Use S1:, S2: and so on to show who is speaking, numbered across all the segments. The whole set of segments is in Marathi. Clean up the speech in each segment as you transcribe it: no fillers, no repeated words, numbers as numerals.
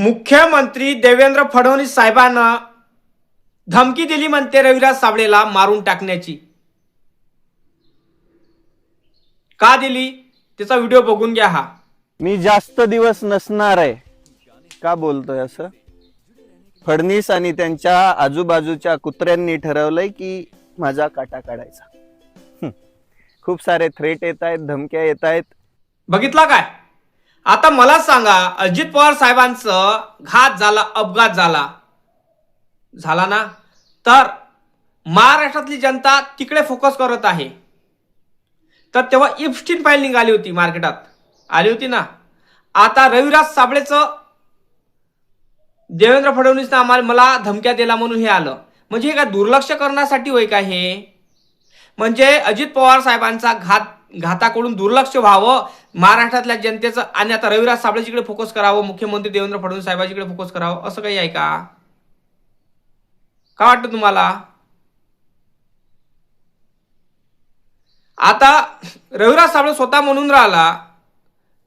S1: मुख्यमंत्री देवेंद्र फडणवीस साहेबांना धमकी दिली म्हणते रविराज साबळेला मारून टाकण्याची। का दिली त्याचा व्हिडिओ बघून घ्या। हा
S2: मी जास्त दिवस नसणार आहे का बोलतोय असं? फडणवीस आणि त्यांच्या आजूबाजूच्या कुत्र्यांनी ठरवलंय की माझा काटा काढायचा। खूप सारे थ्रेट येत आहेत, धमक्या येत आहेत।
S1: बघितला काय? आता मला सांगा, अजित पवार साहेबांचं घात झाला, अपघात झाला ना, तर महाराष्ट्रातली जनता तिकडे फोकस करत आहे। तर तेव्हा इप्स्टीन फाईल निघाली होती, मार्केटात आली होती ना। आता रविराज साबळेचं देवेंद्र फडणवीसने मला धमक्या दिला म्हणून हे आलं, म्हणजे हे काय दुर्लक्ष करण्यासाठी होय का? हे म्हणजे अजित पवार साहेबांचा घाताकडून दुर्लक्ष व्हावं महाराष्ट्रातल्या जनतेचं, आणि आता रविराज साबळेजीकडे फोकस करावं, मुख्यमंत्री देवेंद्र फडणवीस साहेबांकडे फोकस करावं, असं काही आहे का? काय वाटतं तुम्हाला? आता रविराज साबळे स्वतः म्हणून राहिला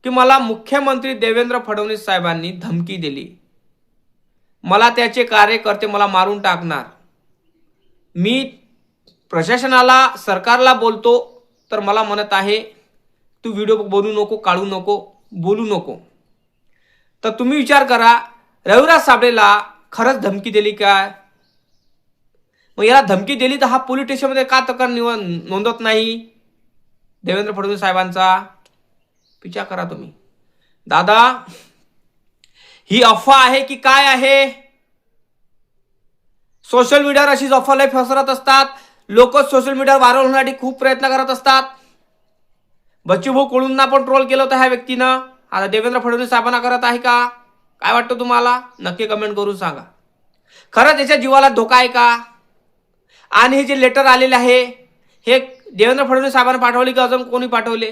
S1: की मला मुख्यमंत्री देवेंद्र फडणवीस साहेबांनी धमकी दिली, मला त्याचे कार्यकर्ते मला मारून टाकणार, मी प्रशासनाला सरकारला बोलतो, तर मला म्हणत आहे तू व्हिडिओ बनवू नको, काढू नको, बोलू नको। तर तुम्ही विचार करा, रविराज साबळेला खरंच धमकी दिली काय? मग याला धमकी दिली तर हा पोलीस स्टेशनमध्ये का तक्रार नोंदवत नाही देवेंद्र फडणवीस साहेबांचा? विचार करा तुम्ही। दादा, ही अफवा आहे की काय आहे? सोशल मीडियावर अशीच अफवा लय पसरत असतात, लोक सोशल मीडियावर व्हायरल होण्यासाठी खूप प्रयत्न करत असतात। बच्चूभाऊ कडूंना पण ट्रोल केलं होतं ह्या व्यक्तीनं, आता देवेंद्र फडणवीस साहेबांना करत आहे का? काय वाटतं तुम्हाला? नक्की कमेंट करून सांगा। खरंच याच्या जीवाला धोका आहे का? आणि हे जे लेटर आलेले आहे हे देवेंद्र फडणवीस साहेबांना पाठवले की अजून कोणी पाठवले?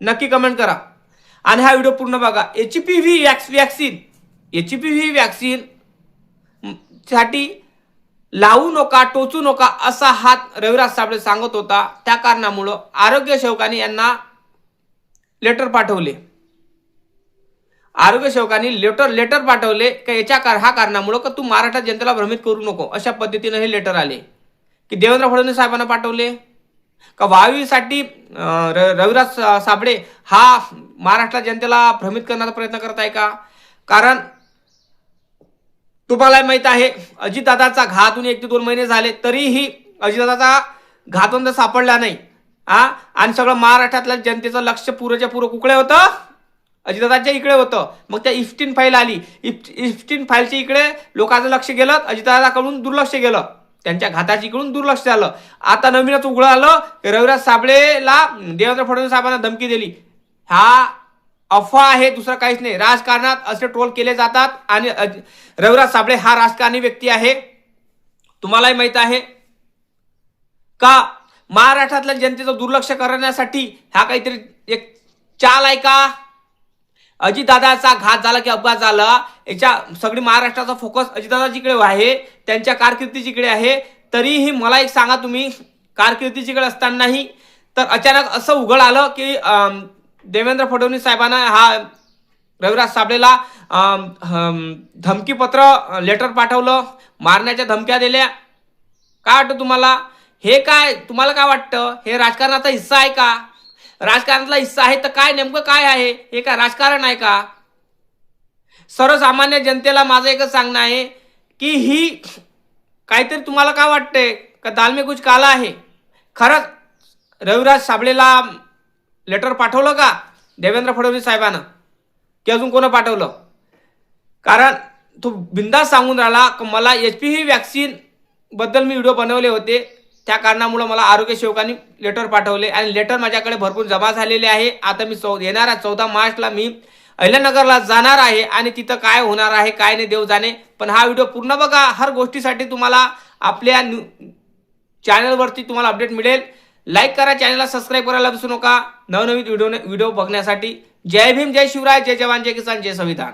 S1: नक्की कमेंट करा आणि हा व्हिडिओ पूर्ण बघा। HPV वॅक्सीन साठी लावू नका, टोचू नका असा हात रविराज साबळे सांगत होता। त्या कारणामुळे आरोग्य सेवकांनी यांना लेटर पाठवले, आरोग्य सेवकांनी लेटर पाठवले की याच्या हा कारणामुळे का तू महाराष्ट्रात जनतेला भ्रमित करू नको, अशा पद्धतीने हे लेटर आले। की देवेंद्र फडणवीस साहेबांना पाठवले का वावीसाठी रविराज साबळे हा महाराष्ट्रात जनतेला भ्रमित करण्याचा प्रयत्न करत आहे का? कारण तुम्हाला माहित आहे अजितदादाचा घातून 1 ते 2 महिने झाले, तरीही अजितदादाचा घातवंत सापडला नाही। आणि सगळं महाराष्ट्रातल्या जनतेचं लक्ष पुरेच्या पुरं कुकडे होतं, अजितदादाच्या इकडे होतं। मग त्या इप्स्टीन फाईल आली, इप्स्टीन फाईलच्या इकडे लोकांचं लक्ष गेलं, अजितदादाकडून दुर्लक्ष गेलं, त्यांच्या घाताची इकडून दुर्लक्ष झालं। आता नवीनच उघड आलं की रविराज साबळेला देवेंद्र फडणवीस साहेबांना धमकी दिली। हा अफवा आहे, दुसरं काहीच नाही। राजकारणात असे ट्रोल केले जातात आणि रविराज साबळे हा राजकारणी व्यक्ती आहे, तुम्हालाही माहित आहे का? महाराष्ट्रातल्या जनतेचं दुर्लक्ष करण्यासाठी हा काहीतरी एक चाल आहे का? अजितदादाचा घात झाला की अपघात झाला, याच्या सगळी महाराष्ट्राचा फोकस अजितदादाजीकडे आहे, त्यांच्या कारकिर्दीकडे आहे। तरीही मला एक सांगा, तुम्ही कारकिर्दीकडे असतानाही तर अचानक असं उघड आलं की देवेंद्र फडणवीस साहेबांना हा रविराज साबळेला धमकीपत्र लेटर पाठवलं, मारण्याच्या धमक्या दिल्या। काय वाटतं तुम्हाला? हे काय, तुम्हाला काय वाटतं? हे राजकारणाचा हिस्सा आहे का? राजकारणातला हिस्सा आहे तर काय, नेमकं काय आहे हे? काय राजकारण आहे का? सर्वसामान्य जनतेला माझं एकच सांगणं आहे की ही काहीतरी, तुम्हाला काय वाटतंय का दाल में कुछ काला आहे? खरंच रविराज साबळेला लेटर पाठवलं का देवेंद्र फडणवीस साहेबांना, की अजून कोण पाठवलं? कारण तो बिंदास सांगून राहिला की मला HPV वॅक्सीन बद्दल मी व्हिडिओ बनवले होते, त्या कारणामुळे मला आरोग्य सेवकांनी लेटर पाठवले आणि लेटर माझ्याकडे भरपूर जमा झालेले आहे। आता मी येणाऱ्या 14 मार्चला मी अहिल्यानगरला जाणार आहे आणि तिथं काय होणार आहे काय नाही देव जाणे। पण हा व्हिडिओ पूर्ण बघा, हर गोष्टीसाठी तुम्हाला आपल्या चॅनलवरती तुम्हाला अपडेट मिळेल। लाईक करा, चॅनलला सबस्क्राईब करायला विसरू नका नवनवीन व्हिडिओ बघण्यासाठी। जय भीम, जय शिवराय, जय जवान, जय किसान, जय संविधान।